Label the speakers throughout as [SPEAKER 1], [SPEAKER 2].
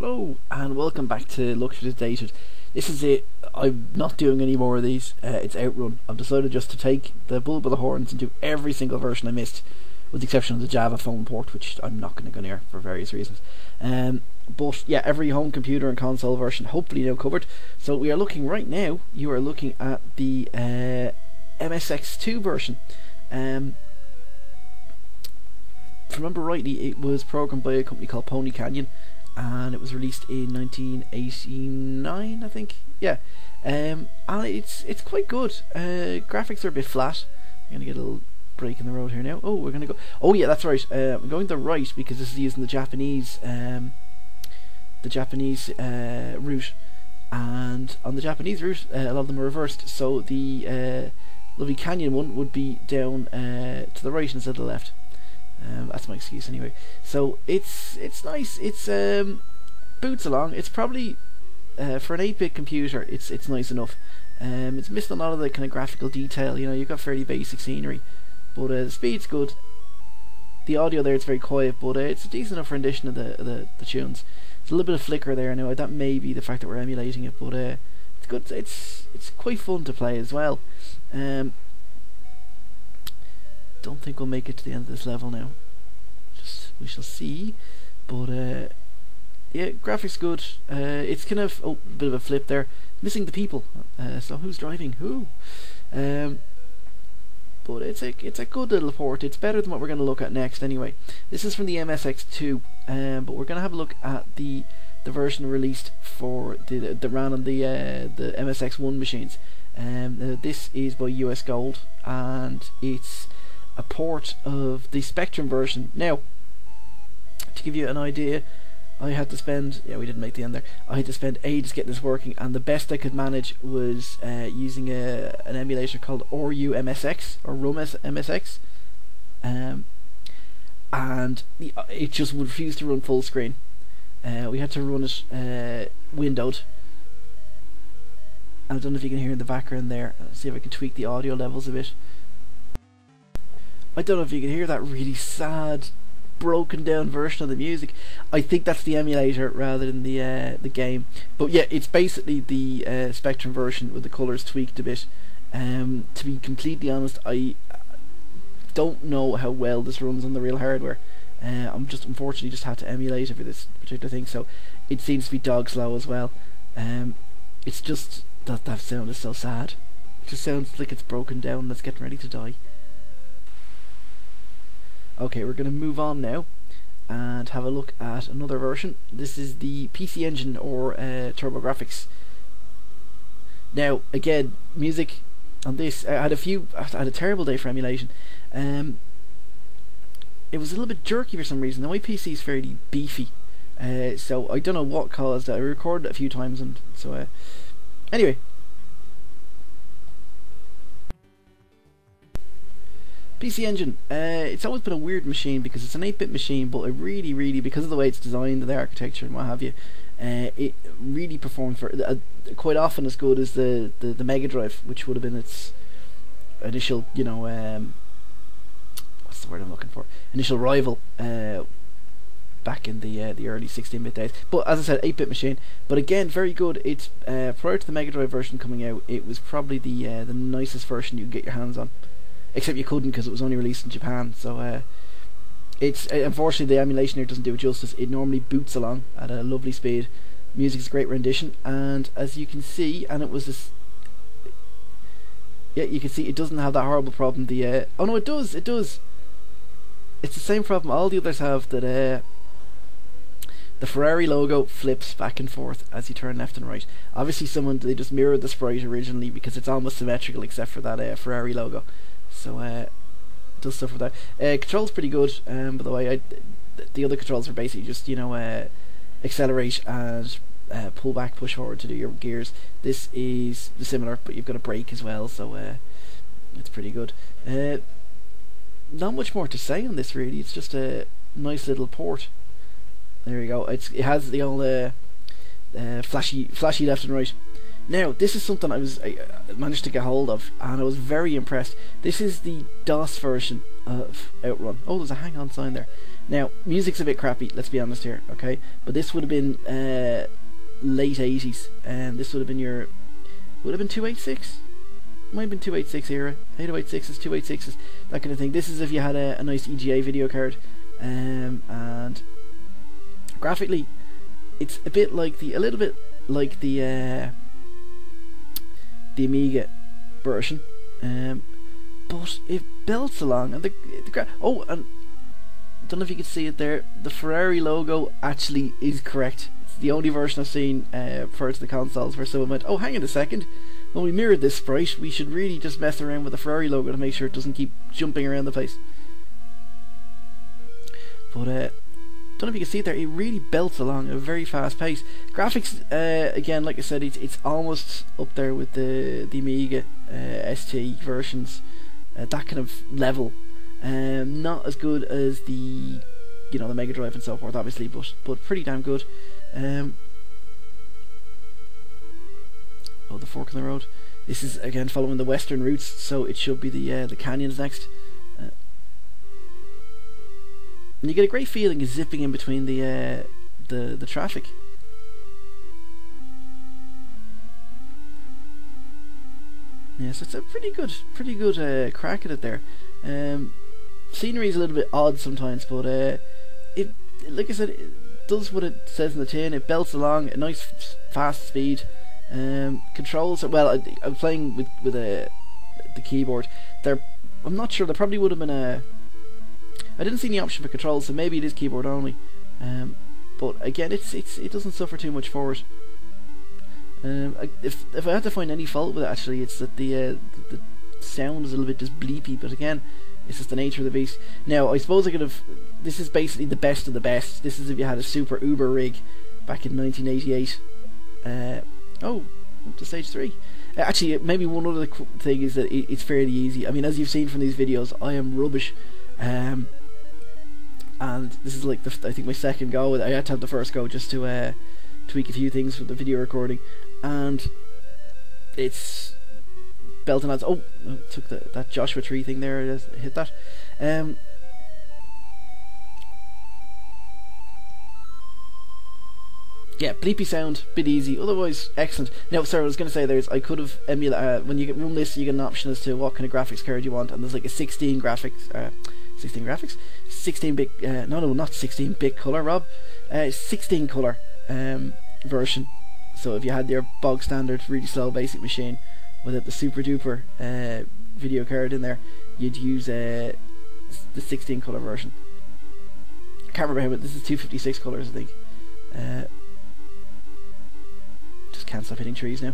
[SPEAKER 1] Hello and welcome back to Luxury Dated. This is it. I'm not doing any more of these. It's Outrun. I've decided just to take the bull by the horns and do every single version I missed, with the exception of the Java phone port, which I'm not going to go near for various reasons. But yeah, every home computer and console version hopefully now covered. So we are looking right now. You are looking at the MSX2 version. If I remember rightly, it was programmed by a company called Pony Canyon, and it was released in 1989, I think. Yeah, and it's quite good. Graphics are a bit flat. I'm gonna get a little break in the road here now. Oh, we're gonna go. Oh yeah, that's right. I'm going the right because this is using the Japanese route, and on the Japanese route, a lot of them are reversed. So the lovely Canyon one would be down to the right instead of the left. That's my excuse anyway. So it's nice. It's boots along. It's probably for an 8-bit computer. It's nice enough. It's missing a lot of the kind of graphical detail. You know, you've got fairly basic scenery, but the speed's good. The audio there, it's very quiet, but it's a decent enough rendition of the tunes. There's a little bit of flicker there now. That may be the fact that we're emulating it, but it's good. It's quite fun to play as well. Don't think we'll make it to the end of this level now. We shall see. But yeah, graphics good. It's kind of a bit of a flip there, missing the people. So who's driving who? But it's a good little port. It's better than what we're going to look at next anyway. This is from the MSX2, but we're going to have a look at the version released for the ran on the MSX1 machines. This is by US Gold, and it's a port of the Spectrum version. Now, to give you an idea, I had to spend, yeah, we didn't make the end there, I had to spend ages getting this working, and the best I could manage was using an emulator called MSX, or RUM MSX, and it just would refuse to run full screen. We had to run it windowed. I don't know if you can hear in the background there. Let's see if I can tweak the audio levels a bit. I don't know if you can hear that really sad, broken down version of the music. I think that's the emulator rather than the game. But yeah, it's basically the Spectrum version with the colours tweaked a bit. To be completely honest, I don't know how well this runs on the real hardware. I'm just unfortunately just had to emulate it for this particular thing, so it seems to be dog slow as well. It's just that sound is so sad. It just sounds like it's broken down and it's getting ready to die. Okay, we're going to move on now and have a look at another version. This is the PC Engine, or TurboGrafx. Now, again, music on this, I had a terrible day for emulation. It was a little bit jerky for some reason. Now, my PC is fairly beefy, so I don't know what caused it. I recorded it a few times, and so anyway. PC Engine, it's always been a weird machine because it's an 8-bit machine, but it really, because of the way it's designed and the architecture and what have you, it really performs for quite often as good as the Mega Drive, which would have been its initial, you know, what's the word I'm looking for? Initial rival back in the early 16-bit days. But as I said, 8-bit machine. But again, very good. It's prior to the Mega Drive version coming out, it was probably the nicest version you could get your hands on. Except you couldn't because it was only released in Japan. So it's unfortunately the emulation here doesn't do it justice. It normally boots along at a lovely speed. Music is a great rendition, and as you can see, and it was this. Yeah, you can see it doesn't have that horrible problem. The oh no, it does. It does. It's the same problem all the others have. That the Ferrari logo flips back and forth as you turn left and right. Obviously, they just mirrored the sprite originally because it's almost symmetrical except for that Ferrari logo. So it does stuff with that. Controls pretty good. By the way, the other controls are basically just, you know, accelerate and pull back, push forward to do your gears. This is similar, but you've got a brake as well, so it's pretty good. Not much more to say on this really. It's just a nice little port. There you go. It has the old flashy left and right. Now, this is something I managed to get hold of, and I was very impressed. This is the DOS version of Outrun. Oh, there's a hang on sign there. Now, music's a bit crappy, let's be honest here, okay? But this would have been late 80s, and this would have been your... Would have been 286? Might have been 286 era. 8086s, 286s, that kind of thing. This is if you had a nice EGA video card. And graphically, it's a bit like a little bit like the Amiga version, but it belts along, and oh, and don't know if you can see it there. The Ferrari logo actually is correct. It's the only version I've seen prior to the consoles where someone went, "Oh, hang on a second. When we mirrored this sprite, we should really just mess around with the Ferrari logo to make sure it doesn't keep jumping around the place." But don't know if you can see it there. It really belts along at a very fast pace. Graphics, again, like I said, it's almost up there with the Amiga ST versions, that kind of level. Not as good as the the Mega Drive and so forth, obviously, but pretty damn good. Oh, the fork in the road. This is again following the western routes, so it should be the canyons next. And you get a great feeling of zipping in between the traffic. Yes, it's a pretty good crack at it there. Scenery is a little bit odd sometimes, but it, like I said, it does what it says in the tin. It belts along at a nice fast speed. Controls are, well, I'm playing with the keyboard. I'm not sure. There probably would have been I didn't see any option for controls, so maybe it is keyboard only. But again, it doesn't suffer too much for it. If I had to find any fault with it, actually, it's that the sound is a little bit just bleepy. But again, it's just the nature of the beast. Now, I suppose I could have. This is basically the best of the best. This is if you had a super uber rig back in 1988. Oh, up to stage 3. Actually, maybe one other thing is that it's fairly easy. I mean, as you've seen from these videos, I am rubbish. And this is like I think my second go. I had to have the first go just to tweak a few things for the video recording, and it's belting ads. Oh, took that Joshua Tree thing there. Hit that. Yeah, bleepy sound, bit easy, otherwise excellent. Now, sorry, I was going to say I could have emulated, when you run this, you get an option as to what kind of graphics card you want, and there's like a 16 bit, no, not 16-bit colour, Rob, 16 colour version. So if you had your bog standard, really slow basic machine, without the super duper video card in there, you'd use the 16 colour version. Can't remember how, but this is 256 colours, I think. Just can't stop hitting trees now.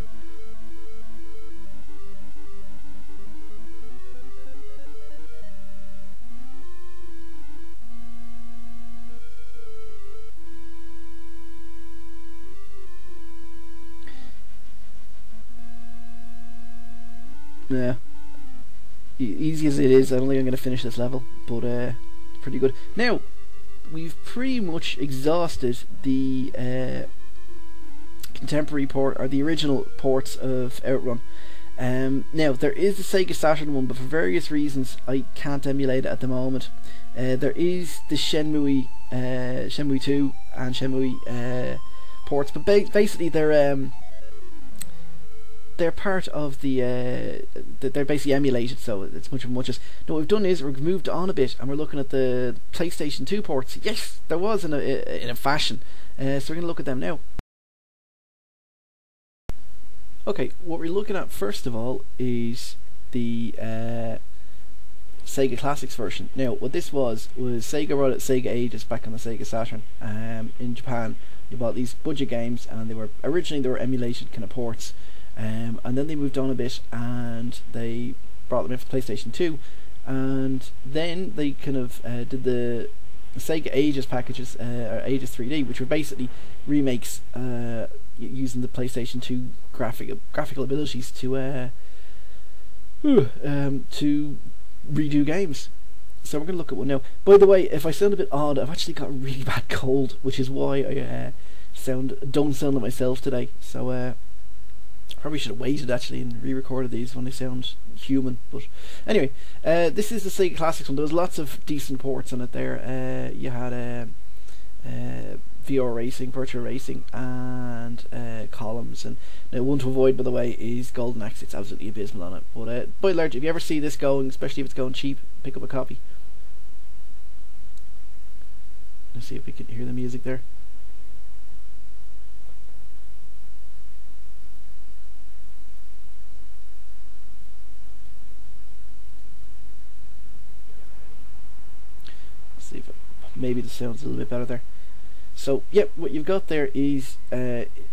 [SPEAKER 1] Yeah, easy as it is, I don't think I'm going to finish this level, but pretty good. Now, we've pretty much exhausted the contemporary port, or the original ports of Outrun. Now, there is the Sega Saturn one, but for various reasons I can't emulate it at the moment. There is the Shenmue 2 and Shenmue ports, but basically they're part of they're basically emulated, so it's much of a muchness. Now what we've done is we've moved on a bit, and we're looking at the PlayStation 2 ports. Yes, there was in a fashion. So we're going to look at them now. Okay, what we're looking at first of all is the Sega Classics version. Now, what this was Sega brought out Sega Ages back on the Sega Saturn in Japan. You bought these budget games, and they were emulated kind of ports. And then they moved on a bit, and they brought them in for PlayStation 2, and then they kind of did the Sega Ages packages, or Ages 3D, which were basically remakes using the PlayStation 2 graphical abilities to redo games. So we're going to look at one now. By the way, if I sound a bit odd, I've actually got a really bad cold, which is why I don't sound like myself today. So Probably should have waited actually and re-recorded these when they sound human. But anyway, this is the Sega Classics one. There was lots of decent ports on it there. You had VR Racing, Virtual Racing, and Columns. And now one to avoid, by the way, is Golden Axe. It's absolutely abysmal on it. But by and large, if you ever see this going, especially if it's going cheap, pick up a copy. Let's see if we can hear the music there. Let's see if maybe the sound's a little bit better there. So yep, what you've got there is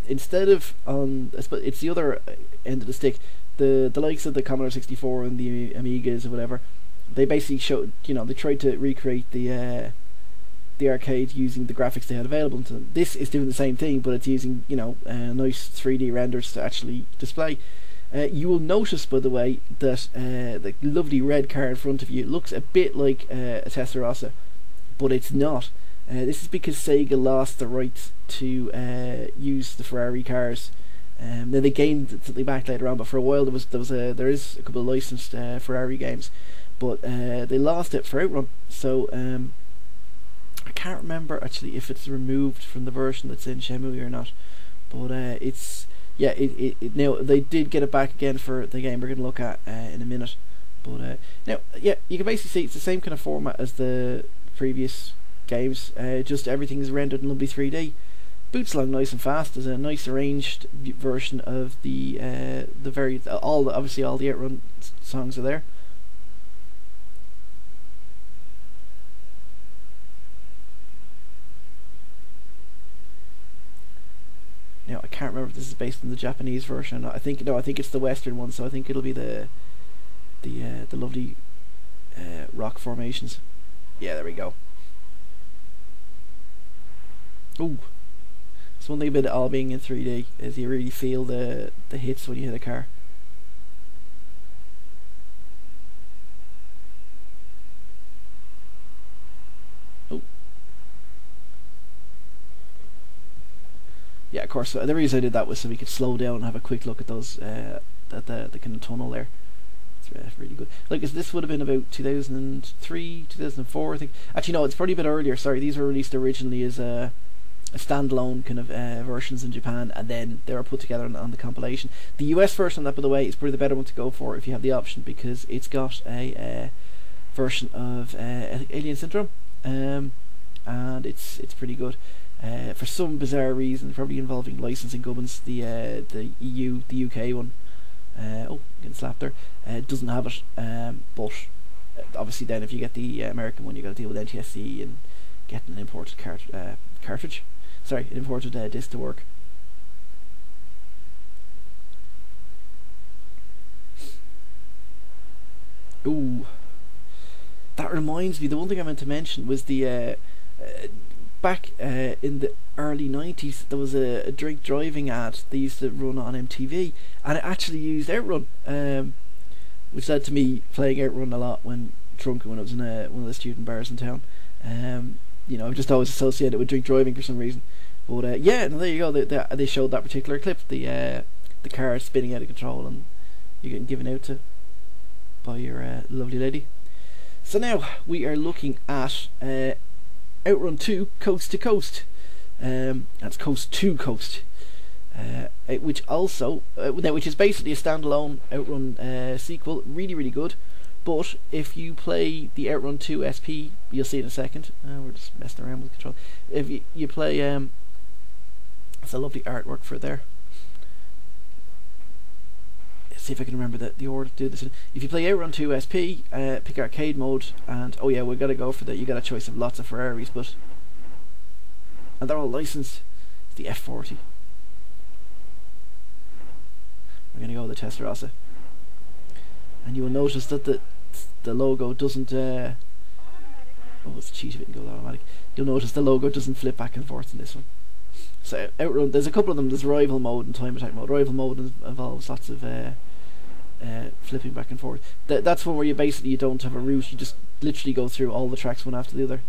[SPEAKER 1] instead of on, it's the other end of the stick, the likes of the Commodore 64 and the Amigas or whatever. They basically showed, they tried to recreate the arcade using the graphics they had available to them. This is doing the same thing, but it's using nice 3D renders to actually display. You will notice, by the way, that the lovely red car in front of you looks a bit like a Testarossa, but it's not. This is because Sega lost the rights to use the Ferrari cars. Then they gained it back later on, but for a while there is a couple of licensed Ferrari games, but they lost it for Outrun. So I can't remember actually if it's removed from the version that's in Shenmue or not, but now they did get it back again for the game we're going to look at in a minute. But now you can basically see it's the same kind of format as the previous games, just everything is rendered in lovely 3D. Boots along nice and fast. There's a nice arranged version of obviously all the Outrun songs are there. Now I can't remember if this is based on the Japanese version or not. I think it's the Western one, so I think it'll be the lovely rock formations. Yeah, there we go. Ooh, it's one thing about it all being in 3D is you really feel the hits when you hit a car. Oh, yeah, of course. The reason I did that was so we could slow down and have a quick look at those at the kind of tunnel there. It's really good. Like this would have been about 2003, 2004, I think. Actually, no, it's probably a bit earlier. Sorry, these were released originally as a standalone kind of versions in Japan, and then they were put together on the compilation. The US version of that, by the way, is probably the better one to go for if you have the option, because it's got a version of Alien Syndrome, and it's pretty good. For some bizarre reason, probably involving licensing gubbins, the UK one, getting slapped there, doesn't have it. But obviously, then if you get the American one, you got to deal with NTSC and getting an imported cartridge. Sorry, an imported disc to work. Ooh, that reminds me. The one thing I meant to mention was the back in the early 90s, there was a drink driving ad they used to run on MTV, and it actually used Outrun, which led to me playing Outrun a lot when drunk, when I was in one of the student bars in town. I've just always associated it with drink driving for some reason. But there you go. They showed that particular clip, the car spinning out of control and you're getting given out to by your lovely lady. So now we are looking at Outrun 2 Coast to Coast. That's Coast to Coast, which also which is basically a standalone Outrun sequel. Really, really good. But if you play the Outrun 2 SP, you'll see in a second. We're just messing around with the control. If you play, it's a lovely artwork for there. Let's see if I can remember the order to do this. If you play Outrun 2 SP, pick arcade mode, and oh yeah, we've got to go for that. You got a choice of lots of Ferraris, and they're all licensed. It's the F40. We're gonna go with the Testarossa. And you will notice that the logo doesn't it's cheat if it can go automatic. You'll notice the logo doesn't flip back and forth in this one. So Outrun, there's a couple of them. There's rival mode and time attack mode. Rival mode involves lots of flipping back and forth. That's one where you basically don't have a route, you just literally go through all the tracks one after the other.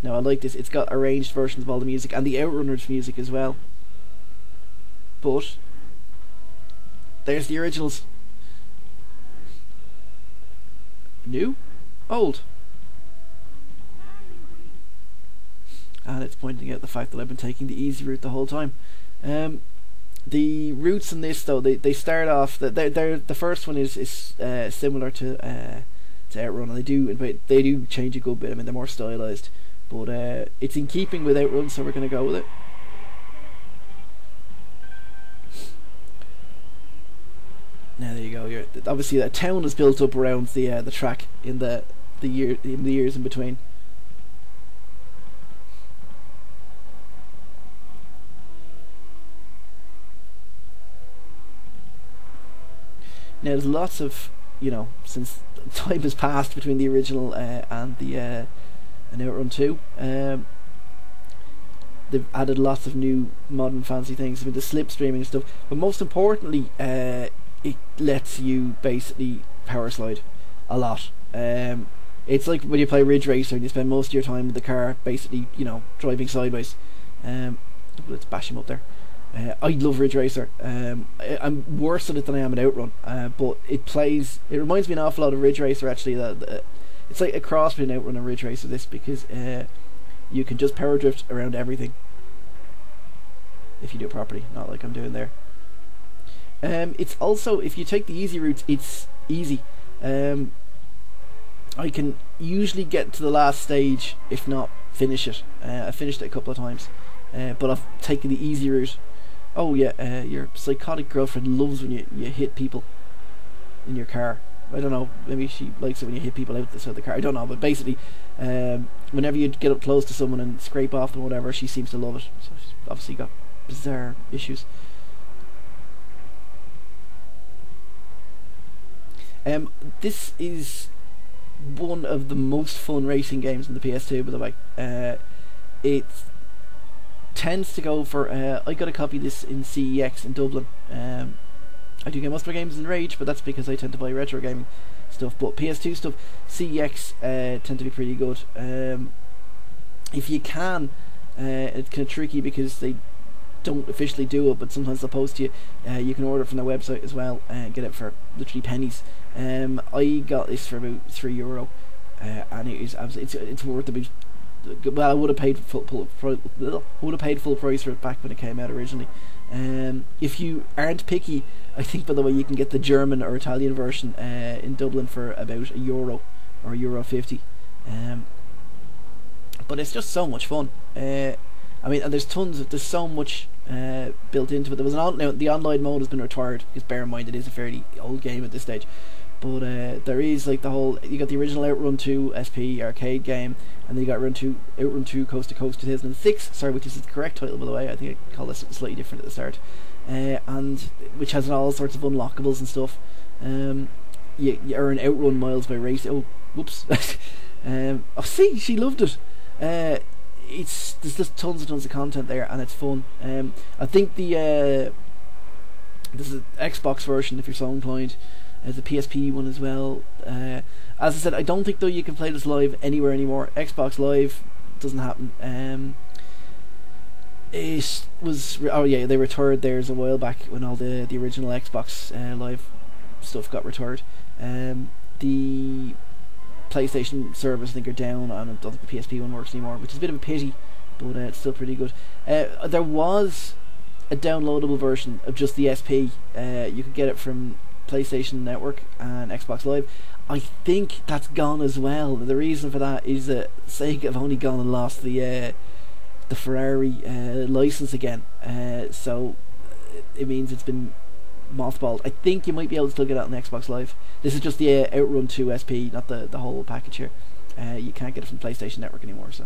[SPEAKER 1] Now I like this, it's got arranged versions of all the music and the Outrunners music as well. but there's the originals. New? Old? And it's pointing out the fact that I've been taking the easy route the whole time. The routes in this, though, they start off. They're the first one is similar to Outrun, and they do change a good bit. I mean, they're more stylized, but it's in keeping with Outrun, so we're going to go with it. Now there you go. Obviously, a town is built up around the track in the years in between. Now there's lots of, since time has passed between the original and Outrun 2, they've added lots of new modern fancy things. I mean, the slipstreaming and stuff, but most importantly, it lets you basically power slide a lot. It's like when you play Ridge Racer and you spend most of your time with the car basically, driving sideways. Let's bash him up there. I love Ridge Racer. I'm worse at it than I am at Outrun, but it reminds me an awful lot of Ridge Racer actually. It's like a cross between Outrun and Ridge Racer, this, because you can just power drift around everything if you do it properly, not like I'm doing there. It's also, if you take the easy routes, it's easy. I can usually get to the last stage, if not finish it. I finished it a couple of times, but I've taken the easy route. Oh yeah, your psychotic girlfriend loves when you hit people in your car. I don't know, maybe she likes it when you hit people out the side of the car, I don't know, but basically whenever you get up close to someone and scrape off them or whatever, she seems to love it. So she's obviously got bizarre issues. This is one of the most fun racing games in the PS2, by the way. It tends to go for, I got a copy of this in CEX in Dublin. I do get most of my games in Rage, but that's because I tend to buy retro gaming stuff. But PS2 stuff, CEX tend to be pretty good. If you can, it's kind of tricky because they don't officially do it, but sometimes they'll post you. You can order it from their website as well and get it for literally pennies. I got this for about €3, and it is absolutely, it's worth about. Well, I would have paid full price for it back when it came out originally. If you aren't picky, I think, by the way, you can get the German or Italian version in Dublin for about €1 or €1.50. But it's just so much fun. I mean, and there's so much built into it. There was now the online mode has been retired, because bear in mind it is a fairly old game at this stage. But there is like you got the original Outrun 2 SP arcade game, and then you got Outrun 2 Coast to Coast 2006, sorry, which is the correct title, by the way. I think I called this something slightly different at the start, and which has all sorts of unlockables and stuff. You earn Outrun miles by racing. Oh, whoops! Oh, see, she loved it. There's just tons of content there, and it's fun. I think this is an Xbox version if you're so inclined. There's a PSP one as well. As I said, I don't think though you can play this live anywhere anymore. Xbox Live doesn't happen. It was they retired theirs a while back when all the original Xbox Live stuff got retired. The PlayStation servers I think are down, and I don't think the PSP one works anymore, which is a bit of a pity, but it's still pretty good. There was a downloadable version of just the SP. You could get it from PlayStation Network and Xbox Live. I think that's gone as well. The reason for that is that Sega have only gone and lost the Ferrari license again, so it means it's been mothballed. I think you might be able to still get it on Xbox Live. This is just the Outrun 2 SP, not the whole package here. You can't get it from PlayStation Network anymore. So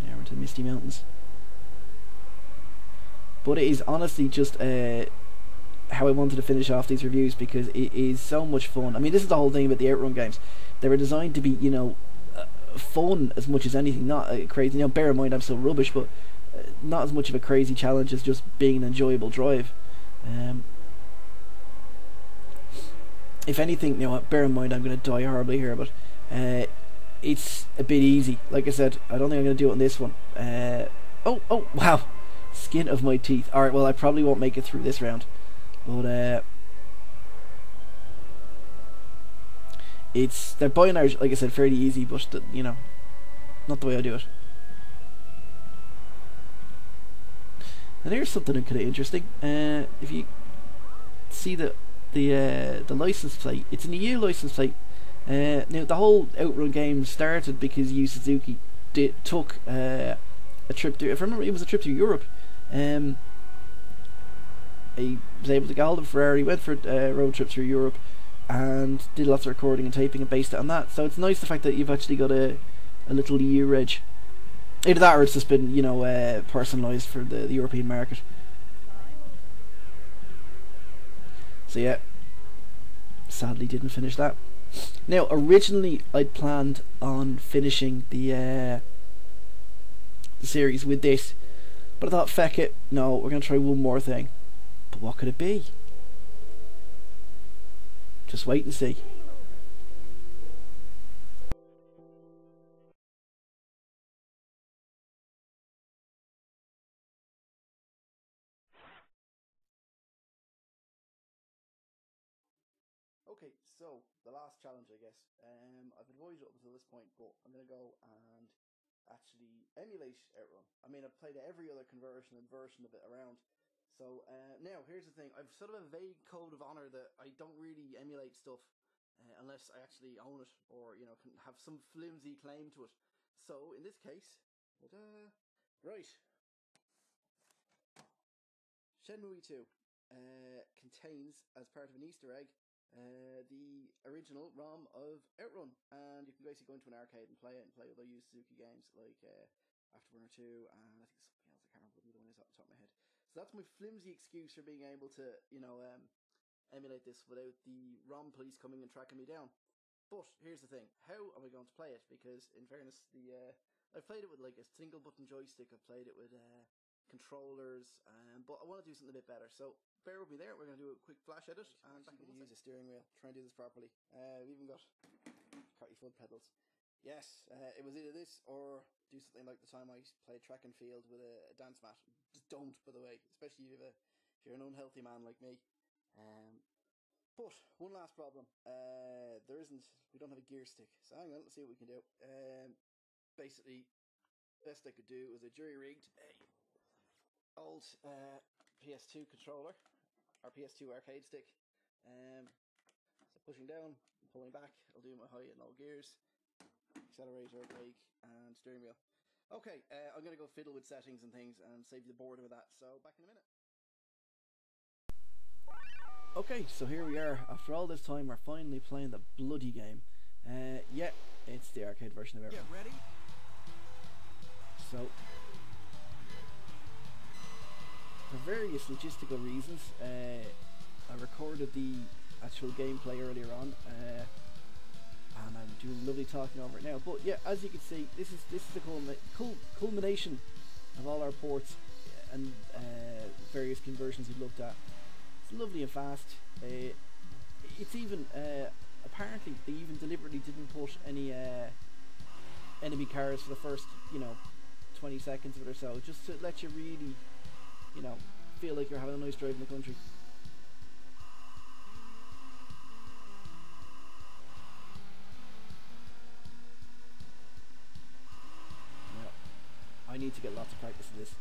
[SPEAKER 1] now we're into the Misty Mountains, but it is honestly just how I wanted to finish off these reviews, because it is so much fun. I mean, this is the whole thing about the Outrun games. They were designed to be, fun as much as anything, not crazy. Bear in mind I'm so rubbish, but not as much of a crazy challenge as just being an enjoyable drive. If anything, bear in mind I'm going to die horribly here, but it's a bit easy. Like I said, I don't think I'm going to do it on this one. Oh wow, Skin of my teeth. Alright, well I probably won't make it through this round. But they're by and large, like I said, fairly easy, but you know, not the way I do it. And here's something kind of interesting. If you see the license plate, it's an EU license plate. Now the whole Outrun game started because Yu Suzuki took a trip to, if I remember, it was a trip to Europe. He was able to get hold of Ferrari, went for a road trip through Europe, and did lots of recording and taping and based it on that. So it's nice the fact that you've actually got a little EU reg. Either that or it's just been, you know, personalised for the European market. So yeah, sadly didn't finish that. Now originally I'd planned on finishing the series with this, but I thought, feck it, no, we're going to try one more thing. But what could it be? Just wait and see. Okay, so the last challenge, I guess. I've avoided it up until this point, but I'm going to go and actually emulate Outrun. I mean, I've played every other conversion and version of it around. So now, here's the thing. I've sort of a vague code of honor that I don't really emulate stuff unless I actually own it or, you know, can have some flimsy claim to it. So in this case, right, Shenmue 2 contains, as part of an Easter egg, the original ROM of Outrun, and you can basically go into an arcade and play it, and play other Yu Suzuki games like Afterburner 2, and I think something else. I can't remember what the other one is off the top of my head. So that's my flimsy excuse for being able to, you know, emulate this without the ROM police coming and tracking me down. But here's the thing: how am I going to play it? Because in fairness, I've played it with like a single button joystick. I've played it with controllers, but I want to do something a bit better. So bear with me there. We're going to do a quick flash edit, and I'm going to use a steering wheel. Try and do this properly. We've even got carty foot pedals. Yes, it was either this or do something like the time I played track and field with a dance mat. Just don't, by the way, especially if you're an unhealthy man like me. But one last problem. We don't have a gear stick. So hang on, let's see what we can do. Basically, best I could do was a jury-rigged old PS2 controller, or PS2 arcade stick. So pushing down, pulling back, I'll do my high and low gears, accelerator, brake, and steering wheel. Okay, I'm going to go fiddle with settings and things and save the boredom of that, so back in a minute. Okay, so here we are. After all this time, we're finally playing the bloody game. Yeah, it's the arcade version of Outrun.
[SPEAKER 2] Get ready.
[SPEAKER 1] So, for various logistical reasons, I recorded the actual gameplay earlier on, and I'm doing lovely talking over it now. But yeah, as you can see, this is the culmination of all our ports and various conversions we've looked at. It's lovely and fast. It's even apparently they even deliberately didn't put any enemy cars for the first, you know, 20 seconds of it or so, just to let you really, you know, feel like you're having a nice drive in the country. Now, I need to get lots of practice in this.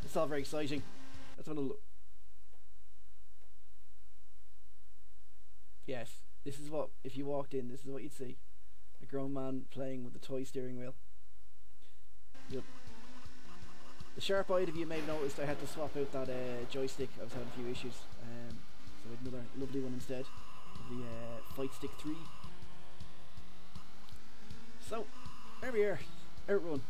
[SPEAKER 1] It's all very exciting. That's what it'll look. Yes, this is what, if you walked in, this is what you'd see. A grown man playing with a toy steering wheel. Yep. The sharp-eyed of you may have noticed I had to swap out that joystick. I was having a few issues. So I had another lovely one instead. The Fight Stick 3. So, there we are. Outrun.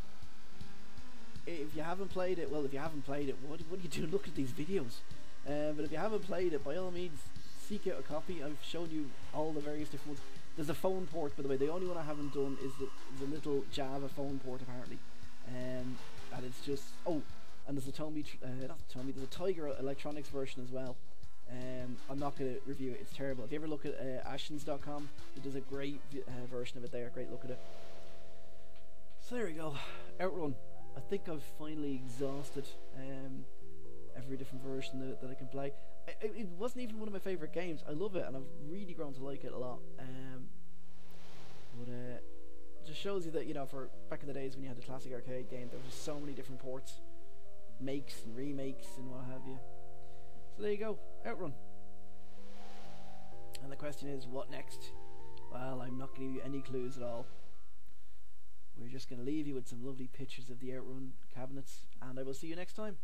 [SPEAKER 1] If you haven't played it, well, if you haven't played it, what are you doing? Look at these videos. But if you haven't played it, by all means, seek out a copy. I've shown you all the various different ones. There's a phone port, by the way. The only one I haven't done is the little Java phone port, apparently. And it's just, oh, and there's a there's a Tiger Electronics version as well. I'm not going to review it, it's terrible. If you ever look at ashens.com, it does a great version of it there. Great look at it. So there we go, Outrun. I think I've finally exhausted every different version that I can play. It wasn't even one of my favourite games. I love it, and I've really grown to like it a lot. But it just shows you that, you know, for back in the days when you had the classic arcade game, there was just so many different ports, makes and remakes and what have you. So there you go, Outrun. And the question is, what next? Well, I'm not going to give you any clues at all. We're just going to leave you with some lovely pictures of the Outrun cabinets, and I will see you next time.